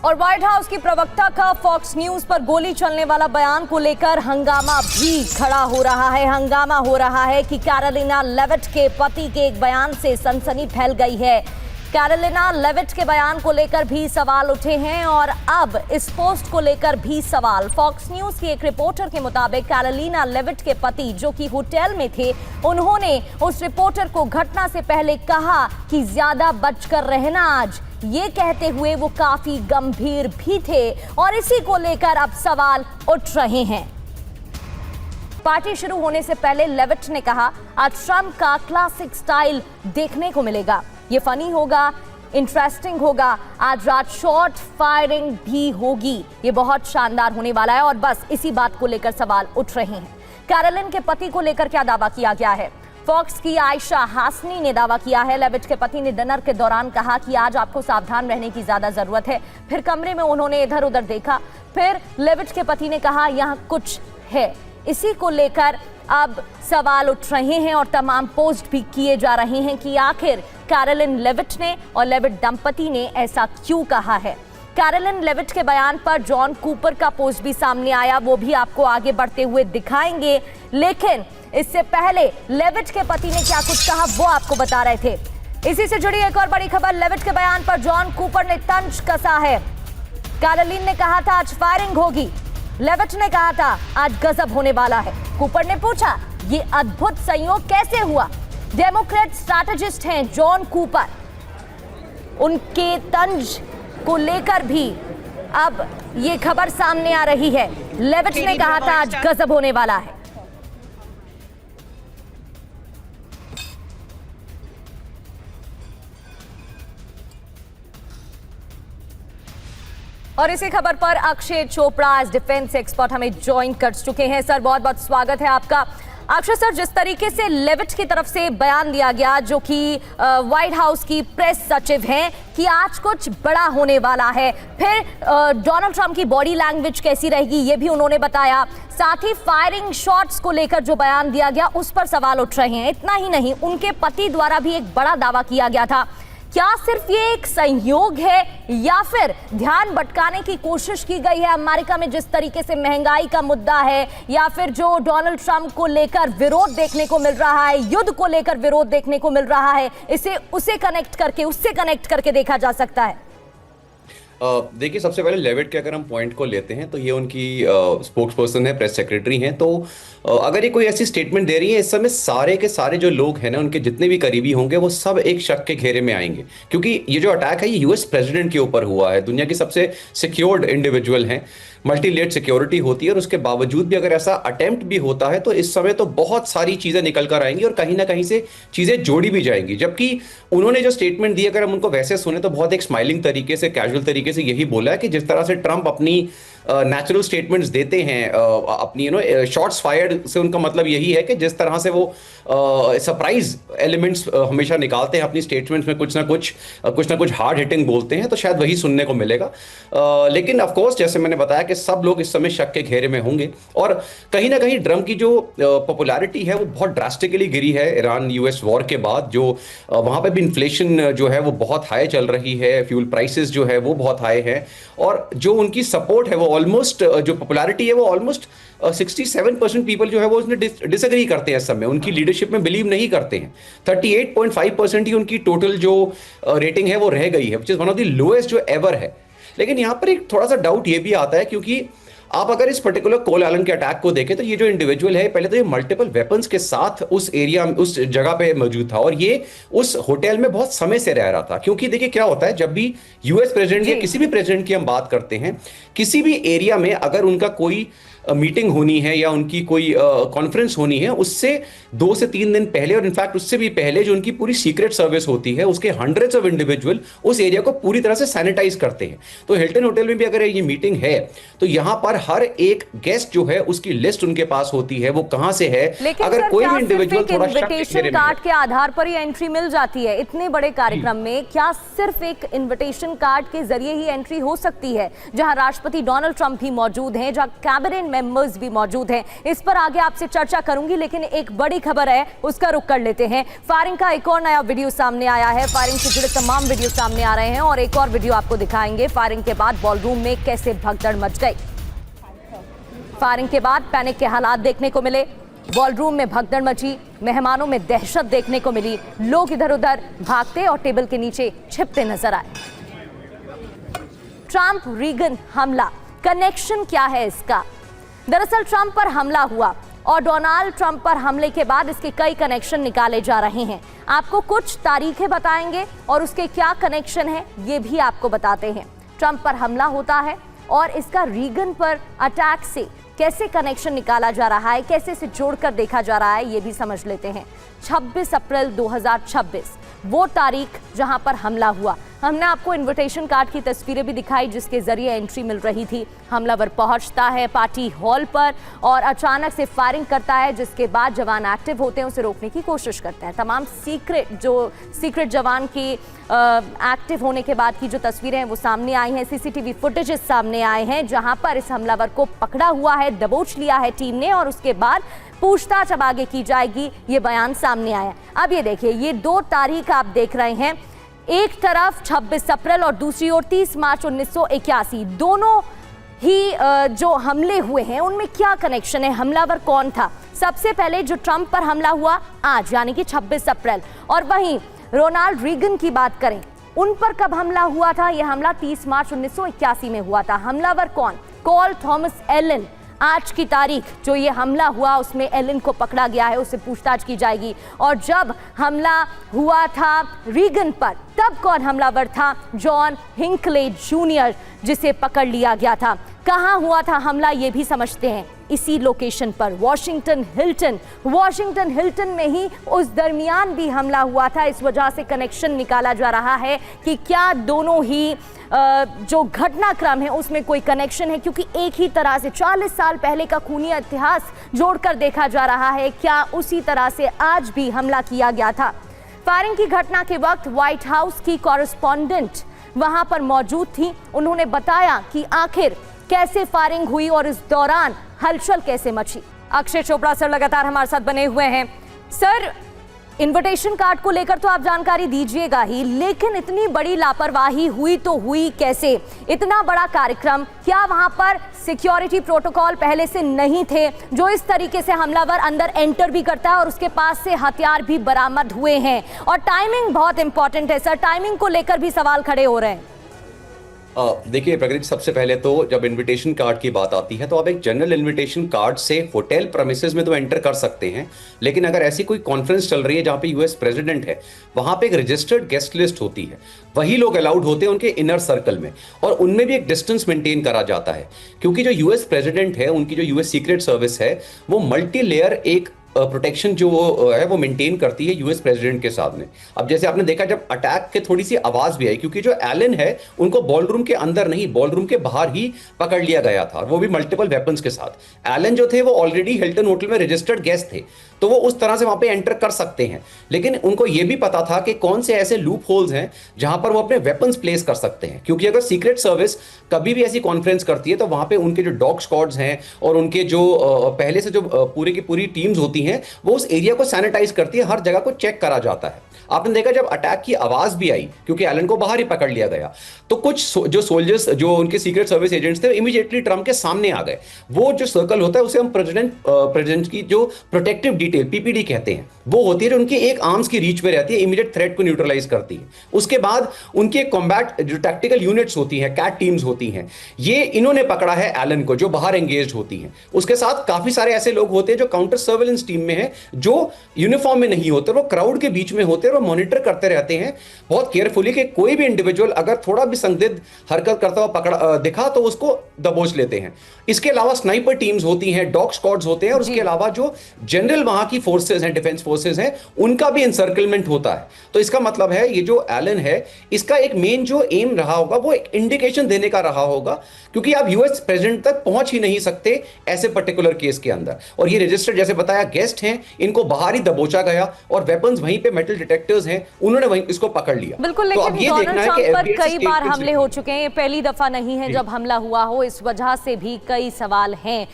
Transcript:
और white house की प्रवक्ता का फॉक्स न्यूज पर गोली चलने वाला बयान को लेकर हंगामा भी खड़ा हो रहा है। हंगामा हो रहा है कि कैरोलिना लेविट के पति के एक बयान से सनसनी फैल गई है। कैरोलिना लेविट के बयान को लेकर भी सवाल उठे हैं और अब इस पोस्ट को लेकर भी सवाल। फॉक्स न्यूज की एक रिपोर्टर के मुताबिक कैरोलिना लेविट के पति जो कि होटल में थे, उन्होंने उस रिपोर्टर को घटना से पहले कहा कि ज्यादा बचकर रहना आज, ये कहते हुए वो काफी गंभीर भी थे और इसी को लेकर अब सवाल उठ रहे हैं। पार्टी शुरू होने से पहले लेविट ने कहा, आज ट्रंप का क्लासिक स्टाइल देखने को मिलेगा, ये फनी होगा, इंटरेस्टिंग होगा, आज रात शॉर्ट फायरिंग भी होगी, ये बहुत शानदार होने वाला है। और बस इसी बात को लेकर सवाल उठ रहे हैं। कैरोलिन के पति को लेकर क्या दावा किया गया है? फॉक्स की आयशा हासनी ने दावा किया है। लेविट के पति ने डिनर के दौरान कहा कि आज आपको सावधान रहने की ज्यादा जरूरत है। फिर कमरे में उन्होंने इधर उधर देखा। फिर लेविट के पति ने कहा यहाँ कुछ है। इसी को लेकर अब सवाल उठ रहे हैं और तमाम पोस्ट भी किए जा रहे हैं कि आखिर कैरोलिन लेविट ने और लेविट दंपति ने ऐसा क्यों कहा है। कैरोलिन लेविट के बयान पर जॉन कूपर का पोस्ट भी सामने आया, वो भी आपको आगे बढ़ते हुए दिखाएंगे। लेकिन इससे पहले लेविट के पति ने क्या कुछ कहा वो आपको बता रहे थे। इसी से जुड़ी एक और बड़ी खबर, लेविट के बयान पर जॉन कूपर ने तंज कसा है। कैरोलिन ने कहा था आज फायरिंग होगी, लेविट ने कहा था आज गजब होने वाला है। कूपर ने पूछा ये अद्भुत संयोग कैसे हुआ? डेमोक्रेट स्ट्रैटेजिस्ट हैं जॉन कूपर, उनके तंज को लेकर भी अब ये खबर सामने आ रही है। लेविट ने कहा था आज गजब होने वाला है। और इसी खबर पर Akshay Chopra as defence expert हमें ज्वाइन कर चुके हैं। सर बहुत बहुत स्वागत है आपका। अक्षय सर, जिस तरीके से लेविट की तरफ से बयान दिया गया, जो कि व्हाइट हाउस की प्रेस सचिव हैं, कि आज कुछ बड़ा होने वाला है, फिर डोनाल्ड ट्रंप की बॉडी लैंग्वेज कैसी रहेगी ये भी उन्होंने बताया, साथ ही फायरिंग शॉट्स को लेकर जो बयान दिया गया उस पर सवाल उठ रहे हैं। इतना ही नहीं, उनके पति द्वारा भी एक बड़ा दावा किया गया था। क्या सिर्फ ये एक संयोग है या फिर ध्यान भटकाने की कोशिश की गई है? अमेरिका में जिस तरीके से महंगाई का मुद्दा है या फिर जो डोनाल्ड ट्रंप को लेकर विरोध देखने को मिल रहा है, युद्ध को लेकर विरोध देखने को मिल रहा है, इसे उससे कनेक्ट करके देखा जा सकता है। देखिए, सबसे पहले लेविट के अगर हम पॉइंट को लेते हैं तो ये उनकी स्पोक्स पर्सन है, प्रेस सेक्रेटरी हैं। तो अगर ये कोई ऐसी स्टेटमेंट दे रही है, इस समय सारे के सारे जो लोग हैं ना, उनके जितने भी करीबी होंगे वो सब एक शक के घेरे में आएंगे, क्योंकि ये जो अटैक है ये यूएस प्रेसिडेंट के ऊपर हुआ है। दुनिया की सबसे सिक्योर्ड इंडिविजुअल हैं, मल्टी लेयर सिक्योरिटी होती है, और उसके बावजूद भी अगर ऐसा अटेम्प्ट भी होता है तो इस समय तो बहुत सारी चीजें निकल कर आएंगी और कहीं ना कहीं से चीजें जोड़ी भी जाएंगी। जबकि उन्होंने जो स्टेटमेंट दी, अगर हम उनको वैसे सुने तो बहुत एक स्माइलिंग तरीके से, कैजुअल तरीके से यही बोला है कि जिस तरह से ट्रंप अपनी नेचुरल स्टेटमेंट्स देते हैं, अपनी शॉट्स फायर्ड से उनका मतलब यही है कि जिस तरह से वो सरप्राइज एलिमेंट्स हमेशा निकालते हैं अपनी स्टेटमेंट्स में, कुछ ना कुछ हार्ड हिटिंग बोलते हैं, तो शायद वही सुनने को मिलेगा। लेकिन ऑफ कोर्स जैसे मैंने बताया कि सब लोग इस समय शक के घेरे में होंगे और कहीं ना कहीं ट्रंप की जो पॉपुलैरिटी है वो बहुत ड्रास्टिकली गिरी है ईरान यूएस वॉर के बाद। जो वहां पे भी इन्फ्लेशन जो है वो बहुत हाई चल रही है, फ्यूल प्राइसेस जो है वो बहुत हाई है, और जो उनकी सपोर्ट है वो ऑलमोस्ट, जो पॉपुलैरिटी है वो ऑलमोस्ट 67% पीपल जो है वो उसने डिसएग्री करते हैं इस समय, उनकी लीडरशिप में बिलीव नहीं करते हैं। 38.5% ही उनकी टोटल जो रेटिंग है वो रह गई है, which is one of the lowest जो एवर है। लेकिन यहाँ पर एक थोड़ा सा डाउट ये भी आता है, क्योंकि आप अगर इस पर्टिकुलर कोल एलन के अटैक को देखें तो ये जो इंडिविजुअल है, पहले तो ये मल्टीपल वेपन्स के साथ उस एरिया, उस जगह पे मौजूद था और ये उस होटल में बहुत समय से रह रहा था। क्योंकि देखिए क्या होता है, जब भी यूएस प्रेसिडेंट या किसी भी प्रेसिडेंट की हम बात करते हैं, किसी भी एरिया में अगर उनका कोई मीटिंग होनी है या उनकी कोई कॉन्फ्रेंस होनी है, उससे 2 से 3 दिन पहले और इनफैक्ट उससे भी पहले जो उनकी पूरी सीक्रेट सर्विस होती है, उसके हंड्रेड्स ऑफ इंडिविजुअल उस एरिया को पूरी तरह से सैनिटाइज करते हैं। तो हिल्टन होटल में भी अगर ये मीटिंग है तो यहां पर हर एक गेस्ट जो है उसकी लिस्ट उनके पास होती है, वो कहां से है। अगर कोई भी इंडिविजुअल थोड़ा इन्विटेशन कार्ड के आधार पर ही एंट्री मिल जाती है इतने बड़े कार्यक्रम में, क्या सिर्फ एक इन्विटेशन कार्ड के जरिए ही एंट्री हो सकती है, जहां राष्ट्रपति डोनाल्ड ट्रंप भी मौजूद हैं, जहां कैबिनेट मेंबर्स भी मौजूद हैं। इस पर आगे आपसे चर्चा करूंगी, लेकिन एक बड़ी खबर है, उसका रुख कर लेते हैं। फायरिंग का एक और नया वीडियो सामने आया है। फायरिंग से जुड़े तमाम वीडियो सामने आ रहे हैं और एक और वीडियो आपको दिखाएंगे। फायरिंग के बाद बॉलरूम में कैसे भगदड़ मच गई। फायरिंग के बाद पैनिक के हालात देखने को मिले, बॉलरूम में भगदड़ मची, मेहमानों में दहशत देखने को मिली, लोग इधर उधर भागते और टेबल के नीचे छिपते नजर आए। ट्रंप रीगन हमला, कनेक्शन क्या है इसका? दरअसल ट्रंप पर हमला हुआ और डोनाल्ड ट्रंप पर हमले के बाद इसके कई कनेक्शन निकाले जा रहे हैं। आपको कुछ तारीखें बताएंगे और उसके क्या कनेक्शन है ये भी आपको बताते हैं। ट्रंप पर हमला होता है और इसका रीगन पर अटैक से कैसे कनेक्शन निकाला जा रहा है, कैसे इसे जोड़कर देखा जा रहा है, ये भी समझ लेते हैं। 26 अप्रैल 2026 वो तारीख जहां पर हमला हुआ। हमने आपको इनविटेशन कार्ड की तस्वीरें भी दिखाई जिसके जरिए एंट्री मिल रही थी। हमलावर पहुंचता है पार्टी हॉल पर और अचानक से फायरिंग करता है, जिसके बाद जवान एक्टिव होते हैं, उसे रोकने की कोशिश करते हैं। तमाम सीक्रेट जवान की एक्टिव होने के बाद की जो तस्वीरें हैं वो सामने आई हैं। सीसीटीवी फुटेजेस सामने आए हैं जहां पर इस हमलावर को पकड़ा हुआ है, दबोच लिया है टीम ने और उसके बाद पूछताछ अब आगे की जाएगी, ये बयान सामने आया। अब ये देखिए, ये 2 तारीख आप देख रहे हैं, एक तरफ 26 अप्रैल और दूसरी ओर 30 मार्च 1981। दोनों ही जो हमले हुए हैं उनमें क्या कनेक्शन है, हमलावर कौन था? सबसे पहले जो ट्रंप पर हमला हुआ आज यानी कि 26 अप्रैल, और वहीं रोनाल्ड रीगन की बात करें, उन पर कब हमला हुआ था? यह हमला 30 मार्च 1981 में हुआ था। हमलावर कौन? Cole Thomas Allen. आज की तारीख जो ये हमला हुआ उसमें एलन को पकड़ा गया है, उससे पूछताछ की जाएगी। और जब हमला हुआ था रीगन पर, तब कौन हमलावर था? जॉन हिंकले जूनियर, जिसे पकड़ लिया गया था। कहाँ हुआ था हमला ये भी समझते हैं, इसी लोकेशन पर, वॉशिंगटन हिल्टन में ही उस दरमियान भी हमला हुआ था। इस वजह से कनेक्शन निकाला जा रहा है कि क्या दोनों ही जो घटनाक्रम है उसमें कोई कनेक्शन है, क्योंकि एक ही तरह से 40 साल पहले का खूनी इतिहास जोड़कर देखा जा रहा है। क्या उसी तरह से आज भी हमला किया गया था? फायरिंग की घटना के वक्त व्हाइट हाउस की कॉरेस्पॉन्डेंट वहां पर मौजूद थी। उन्होंने बताया कि आखिर कैसे फायरिंग हुई और इस दौरान हलचल कैसे मची। अक्षय चोपड़ा सर लगातार हमारे साथ बने हुए हैं। सर, इनविटेशन कार्ड को लेकर तो आप जानकारी दीजिएगा ही, लेकिन इतनी बड़ी लापरवाही हुई तो हुई कैसे? इतना बड़ा कार्यक्रम, क्या वहां पर सिक्योरिटी प्रोटोकॉल पहले से नहीं थे जो इस तरीके से हमलावर अंदर एंटर भी करता है और उसके पास से हथियार भी बरामद हुए हैं? और टाइमिंग बहुत इंपॉर्टेंट है सर, टाइमिंग को लेकर भी सवाल खड़े हो रहे हैं। देखिए प्रगति, सबसे पहले तो जब इनविटेशन कार्ड की बात आती है तो आप एक जनरल इनविटेशन कार्ड से होटल प्रेमिसेस में तो एंटर कर सकते हैं, लेकिन अगर ऐसी कोई कॉन्फ्रेंस चल रही है जहां पे यूएस प्रेसिडेंट है, वहां पे एक रजिस्टर्ड गेस्ट लिस्ट होती है, वही लोग अलाउड होते हैं उनके इनर सर्कल में, और उनमें भी एक डिस्टेंस मेंटेन करा जाता है, क्योंकि जो यूएस प्रेसिडेंट है, उनकी जो यूएस सीक्रेट सर्विस है, वो मल्टी लेयर एक प्रोटेक्शन जो है वो मेंटेन करती है यूएस प्रेसिडेंट के सामने। अब जैसे आपने देखा, जब अटैक के थोड़ी सी आवाज भी आई, क्योंकि जो एलन है उनको बॉलरूम के अंदर नहीं, बॉलरूम के बाहर ही पकड़ लिया गया था, वो भी मल्टीपल वेपन्स के साथ। एलन जो थे वो ऑलरेडी हिल्टन होटल में रजिस्टर्ड गेस्ट थे, तो वो उस तरह से वहां पे एंटर कर सकते हैं, लेकिन उनको ये भी पता था कि कौन से ऐसे लूप होल्स हैं जहां पर वो अपने वेपन्स प्लेस कर सकते हैं, क्योंकि अगर सीक्रेट सर्विस कभी भी ऐसी कॉन्फ्रेंस करती है तो वहां पे उनके जो डॉग स्क्वाड्स हैं और उनके जो पहले से जो पूरी की पूरी टीम्स होती हैं, वो उस एरिया को सैनिटाइज करती है, हर जगह को चेक करा जाता है। आपने देखा जब अटैक की आवाज भी आई, क्योंकि एलन को बाहर ही पकड़ लिया गया, तो कुछ जो सोल्जर्स, जो उनके सीक्रेट सर्विस एजेंट्स थे, इमीडिएटली ट्रंप के सामने आ गए। वो जो सर्कल होता है उसे हम प्रेसिडेंट की जो प्रोटेक्टिव डिटेल पीपीडी कहते हैं, वो होती है जो उनकी एक आर्म्स की रीच में रहती है, इमीडिएट थ्रेट को न्यूट्रलाइज करती है। उसके बाद उनकी कॉम्बैट जो टैक्टिकल यूनिट्स होती हैं, कैट टीम्स होती हैं, ये इन्होंने पकड़ा है एलन को, जो बाहर एंगेज होती हैं। उसके साथ काफी सारे ऐसे लोग होते हैं जो काउंटर सर्वेलेंस टीम में है, जो यूनिफॉर्म में नहीं होते, वो क्राउड के बीच में होते हैं और मॉनिटर करते रहते हैं बहुत केयरफुली कि कोई भी इंडिविजुअल अगर थोड़ा भी संदिग्ध हरकत करता हुआ दिखा तो उसको दबोच लेते हैं। इसके अलावा स्नाइपर टीम्स होती हैं, डॉग स्क्वाड्स होते हैं, और उसके अलावा जो जनरल वहां की फोर्सेस हैं, डिफेंस फोर्सेस हैं, उनका भी एनसर्कलमेंट होता है। तो इसका मतलब है ये जो एलन है, इसका एक मेन जो एम रहा होगा वो एक इंडिकेशन देने का रहा होगा, क्योंकि आप यूएस प्रेसिडेंट तक पहुंच ही नहीं सकते ऐसे पर्टिकुलर केस के अंदर। और ये रजिस्टर्ड, जैसे बताया, गेस्ट हैं, इनको बाहर ही दबोचा गया और वेपन्स वहीं पे, मेटल डिटेक्टर्स हैं, उन्होंने वहीं इसको पकड़ लिया। बिल्कुल, लेकिन डोनाल्ड ट्रंप पर कई बार हमले हो चुके हैं, ये पहली दफा नहीं है जब हमला हुआ हो, इस वजह से भी कई सवाल हैं।